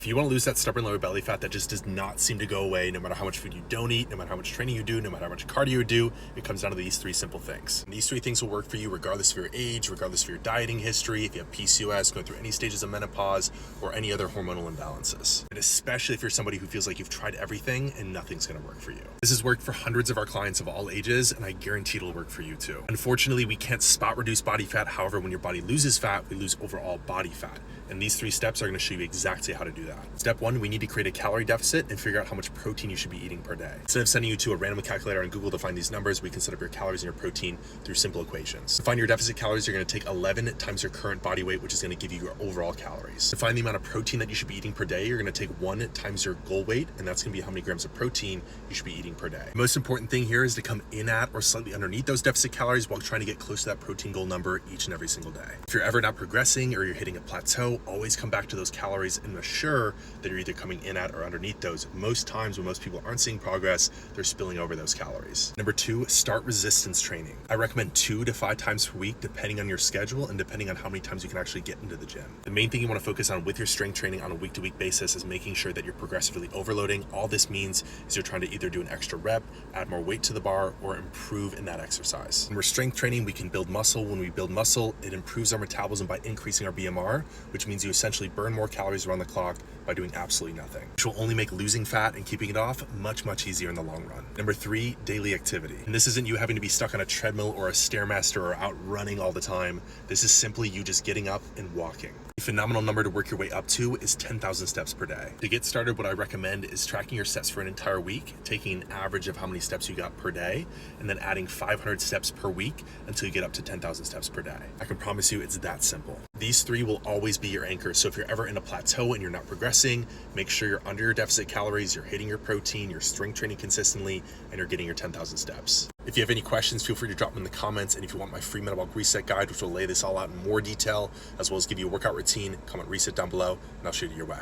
If you want to lose that stubborn lower belly fat that just does not seem to go away, no matter how much food you don't eat, no matter how much training you do, no matter how much cardio you do, it comes down to these three simple things. And these three things will work for you regardless of your age, regardless of your dieting history, if you have PCOS, going through any stages of menopause, or any other hormonal imbalances. And especially if you're somebody who feels like you've tried everything and nothing's going to work for you. This has worked for hundreds of our clients of all ages, and I guarantee it'll work for you too. Unfortunately, we can't spot reduce body fat. However, when your body loses fat, we lose overall body fat. And these three steps are going to show you exactly how to do that. Step one, we need to create a calorie deficit and figure out how much protein you should be eating per day. Instead of sending you to a random calculator on Google to find these numbers, we can set up your calories and your protein through simple equations. To find your deficit calories, you're going to take 11 times your current body weight, which is going to give you your overall calories. To find the amount of protein that you should be eating per day, you're going to take 1 times your goal weight, and that's going to be how many grams of protein you should be eating per day. The most important thing here is to come in at or slightly underneath those deficit calories while trying to get close to that protein goal number each and every single day. If you're ever not progressing or you're hitting a plateau, always come back to those calories and assure that you're either coming in at or underneath those. Most times when most people aren't seeing progress, they're spilling over those calories. Number two, start resistance training. I recommend 2 to 5 times per week, depending on your schedule and depending on how many times you can actually get into the gym. The main thing you want to focus on with your strength training on a week-to-week basis is making sure that you're progressively overloading. All this means is you're trying to either do an extra rep, add more weight to the bar, or improve in that exercise. When we're strength training, we can build muscle. When we build muscle, it improves our metabolism by increasing our BMR, which means you essentially burn more calories around the clock by doing absolutely nothing, which will only make losing fat and keeping it off much easier in the long run. Number three, daily activity. And this isn't you having to be stuck on a treadmill or a Stairmaster or out running all the time. This is simply you just getting up and walking. A phenomenal number to work your way up to is 10,000 steps per day. To get started, what I recommend is tracking your steps for an entire week, taking an average of how many steps you got per day, and then adding 500 steps per week until you get up to 10,000 steps per day. I can promise you it's that simple. These three will always be your anchor. So if you're ever in a plateau and you're not progressing, make sure you're under your deficit calories, you're hitting your protein, you're strength training consistently, and you're getting your 10,000 steps. If you have any questions, feel free to drop them in the comments. And if you want my free metabolic reset guide, which will lay this all out in more detail, as well as give you a workout routine, comment reset down below, and I'll shoot it your way.